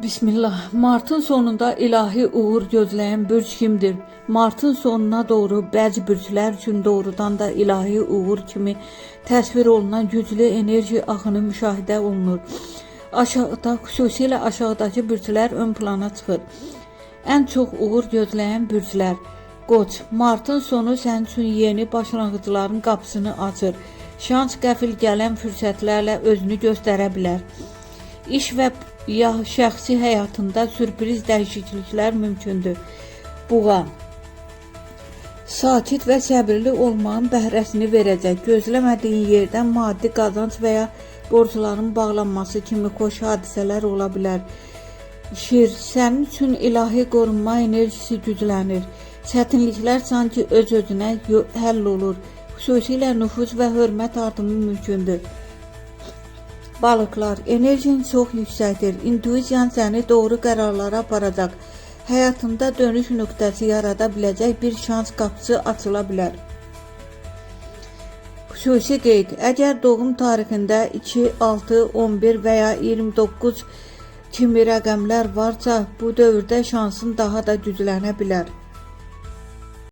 Bismillah. Martın sonunda ilahi uğur gözləyən bürc kimdir? Martın sonuna doğru bəzi bürclər üçün doğrudan da ilahi uğur kimi təsvir olunan güclü enerji axını müşahidə olunur. Aşağıda, xüsusilə aşağıdakı bürclər ön plana çıxır. Ən çox uğur gözləyən bürclər. Qoç, martın sonu sənin üçün yeni başlanğıcların qapısını açır. Şans qəfil gələn fürsətlərlə özünü göstərə bilər. İş və ya şəxsi həyatında sürpriz dəyişikliklər mümkündür. Buğa, sakit və səbirli olmağın bəhrəsini verəcək. Gözləmədiyin yerdən maddi qazanc və ya borcların bağlanması kimi xoş hadisələr ola bilər. Şir, sənin üçün ilahi qorunma enerjisi güclənir. Çətinliklər sanki öz-özünə həll olur. Xüsusilə nüfuz və hörmət artımı mümkündür. Balıqlar, enerjin çox yüksəkdir. İntuisiyan səni doğru qərarlara aparacaq. Həyatında dönüş nöqtəsi yarada biləcək bir şans qapısı açıla bilər. Xüsusi qeyd, əgər doğum tarixində 2, 6, 11 və ya 29 kimi rəqəmlər varsa, bu dövrdə şansın daha da güclənə bilər.